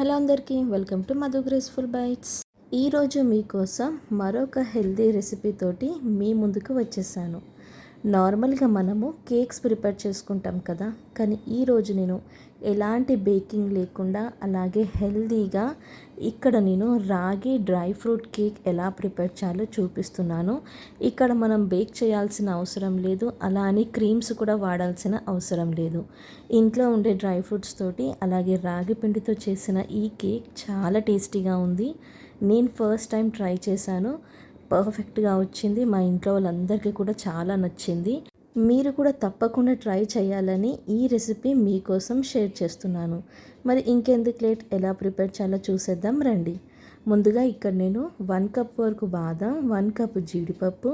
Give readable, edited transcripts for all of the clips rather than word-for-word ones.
Hello అందరికీ, welcome to Madhu graceful bytes. ఈరోజు మీకోసం మరొక హెల్దీ రెసిపీ తోటి మీ ముందుకు వచ్చేసాను. నార్మల్గా మనము కేక్స్ ప్రిపేర్ చేసుకుంటాం కదా, కానీ ఈరోజు నేను ఎలాంటి బేకింగ్ లేకుండా అలాగే హెల్దీగా ఇక్కడ నేను రాగి డ్రై ఫ్రూట్ కేక్ ఎలా ప్రిపేర్ చేయాలో చూపిస్తున్నాను. ఇక్కడ మనం బేక్ చేయాల్సిన అవసరం లేదు, అలా అని క్రీమ్స్ కూడా వాడాల్సిన అవసరం లేదు. ఇంట్లో ఉండే డ్రై ఫ్రూట్స్ తోటి అలాగే రాగి పిండితో చేసిన ఈ కేక్ చాలా టేస్టీగా ఉంది. నేను ఫస్ట్ టైం ట్రై చేశాను, పర్ఫెక్ట్గా వచ్చింది. మా ఇంట్లో వాళ్ళందరికీ కూడా చాలా నచ్చింది. మీరు కూడా తప్పకుండా ట్రై చేయాలని ఈ రెసిపీ మీకోసం షేర్ చేస్తున్నాను. మరి ఇంకెందుకు లేట్, ఎలా ప్రిపేర్ చేయాలో చూసేద్దాం రండి. ముందుగా ఇక్కడ నేను 1 కప్ వరకు బాదం, 1 కప్ జీడిపప్పు,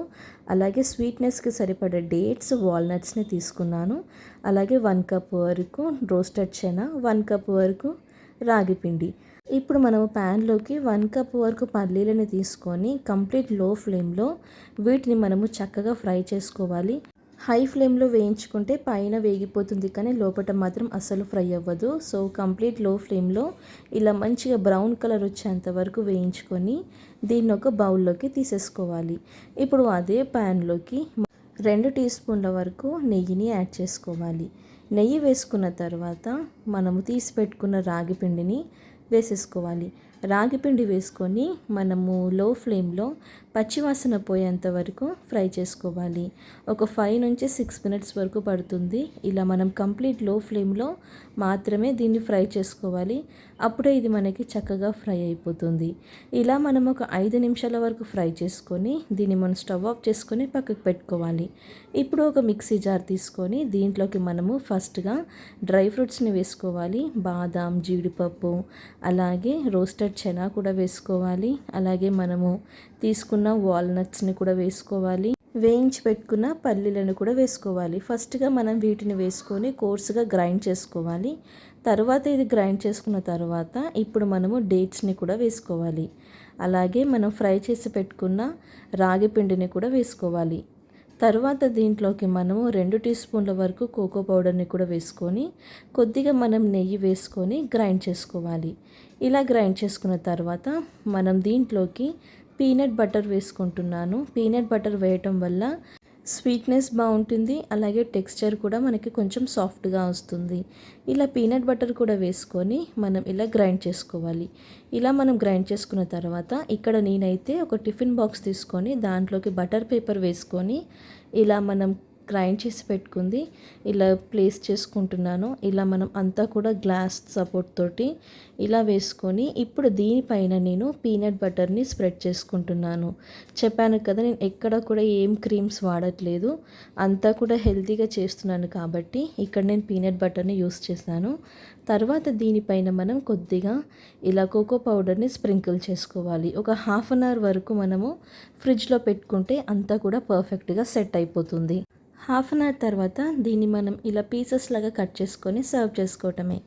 అలాగే స్వీట్నెస్కి సరిపడే డేట్స్, వాల్నట్స్ని తీసుకున్నాను. అలాగే 1 కప్ వరకు రోస్టెడ్ శనగ, 1 కప్ వరకు రాగి పిండి. ఇప్పుడు మనము ప్యాన్లోకి 1 కప్ వరకు పల్లీలని తీసుకొని కంప్లీట్ లో ఫ్లేమ్లో వీటిని మనము చక్కగా ఫ్రై చేసుకోవాలి. హై ఫ్లేమ్లో వేయించుకుంటే పైన వేగిపోతుంది, కానీ లోపల మాత్రం అస్సలు ఫ్రై అవ్వదు. సో కంప్లీట్ లో ఫ్లేమ్లో ఇలా మంచిగా బ్రౌన్ కలర్ వచ్చేంత వరకు వేయించుకొని దీన్ని ఒక బౌల్లోకి తీసేసుకోవాలి. ఇప్పుడు అదే ప్యాన్లోకి 2 టీ స్పూన్ల వరకు నెయ్యిని యాడ్ చేసుకోవాలి. నెయ్యి వేసుకున్న తర్వాత మనము తీసి పెట్టుకున్న రాగి పిండిని వేసేసుకోవాలి. రాగి పిండి వేసుకొని మనము లో ఫ్లేమ్లో పచ్చివాసన పోయేంత వరకు ఫ్రై చేసుకోవాలి. ఒక 5 నుంచి 6 మినిట్స్ వరకు పడుతుంది. ఇలా మనం కంప్లీట్ లో ఫ్లేమ్లో మాత్రమే దీన్ని ఫ్రై చేసుకోవాలి. అప్పుడే ఇది మనకి చక్కగా ఫ్రై అయిపోతుంది. ఇలా మనం ఒక 5 నిమిషాల వరకు ఫ్రై చేసుకొని దీన్ని మనం స్టవ్ ఆఫ్ చేసుకొని పక్కకు పెట్టుకోవాలి. ఇప్పుడు ఒక మిక్సీ జార్ తీసుకొని దీంట్లోకి మనము ఫస్ట్గా డ్రై ఫ్రూట్స్ని వేసుకోవాలి. బాదాం, జీడిపప్పు, అలాగే రోస్టెడ్ శనగ కూడా వేసుకోవాలి. అలాగే మనము తీసుకున్న వాల్నట్స్ని కూడా వేసుకోవాలి. వేయించి పెట్టుకున్న పల్లీలను కూడా వేసుకోవాలి. ఫస్ట్గా మనం వీటిని వేసుకొని కోర్సుగా గ్రైండ్ చేసుకోవాలి. తర్వాత ఇది గ్రైండ్ చేసుకున్న తర్వాత ఇప్పుడు మనము డేట్స్ని కూడా వేసుకోవాలి. అలాగే మనం ఫ్రై చేసి పెట్టుకున్న రాగి పిండిని కూడా వేసుకోవాలి. తర్వాత దీంట్లోకి మనము 2 టీ స్పూన్ల వరకు కోకో పౌడర్ని కూడా వేసుకొని కొద్దిగా మనం నెయ్యి వేసుకొని గ్రైండ్ చేసుకోవాలి. ఇలా గ్రైండ్ చేసుకున్న తర్వాత మనం దీంట్లోకి పీనట్ బటర్ వేసుకుంటున్నాను. పీనట్ బటర్ వేయటం వల్ల స్వీట్నెస్ బాగుంటుంది, అలాగే టెక్స్చర్ కూడా మనకి కొంచెం సాఫ్ట్గా వస్తుంది. ఇలా పీనట్ బటర్ కూడా వేసుకొని మనం ఇలా గ్రైండ్ చేసుకోవాలి. ఇలా మనం గ్రైండ్ చేసుకున్న తర్వాత ఇక్కడ నేనైతే ఒక టిఫిన్ బాక్స్ తీసుకొని దాంట్లోకి బటర్ పేపర్ వేసుకొని ఇలా మనం గ్రైండ్ చేసి పెట్టుకుంది ఇలా ప్లేస్ చేసుకుంటున్నాను. ఇలా మనం అంతా కూడా గ్లాస్ సపోర్ట్ తోటి ఇలా వేసుకొని ఇప్పుడు దీనిపైన నేను పీనట్ బటర్ని స్ప్రెడ్ చేసుకుంటున్నాను. చెప్పాను కదా, నేను ఎక్కడ కూడా ఏం క్రీమ్స్ వాడట్లేదు, అంతా కూడా హెల్తీగా చేస్తున్నాను కాబట్టి ఇక్కడ నేను పీనట్ బటర్ని యూస్ చేశాను. తర్వాత దీనిపైన మనం కొద్దిగా ఇలా కోకో పౌడర్ని స్ప్రింకిల్ చేసుకోవాలి. ఒక హాఫ్ అన్ అవర్ వరకు మనము ఫ్రిడ్జ్లో పెట్టుకుంటే అంతా కూడా పర్ఫెక్ట్గా సెట్ అయిపోతుంది. హాఫ్ అన్ అవర్ తర్వాత దీన్ని మనం ఇలా పీసెస్ లాగా కట్ చేసుకొని సర్వ్ చేసుకోవటమే.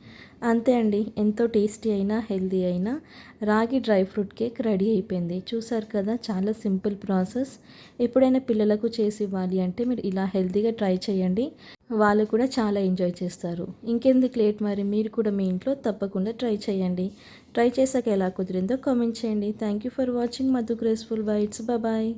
అంతే అండి, ఎంతో టేస్టీ అయినా హెల్దీ అయినా రాగి డ్రై ఫ్రూట్ కేక్ రెడీ అయిపోయింది. చూసారు కదా, చాలా సింపుల్ ప్రాసెస్. ఎప్పుడైనా పిల్లలకు చేసి ఇవ్వాలి అంటే మీరు ఇలా హెల్దీగా ట్రై చేయండి, వాళ్ళు కూడా చాలా ఎంజాయ్ చేస్తారు. ఇంకెందుకు లేట్, మరి మీరు కూడా మీ ఇంట్లో తప్పకుండా ట్రై చేయండి. ట్రై చేశాక ఎలా కుదిరిందో కామెంట్ చేయండి. Thank you for watching Madhu graceful bytes. Bye.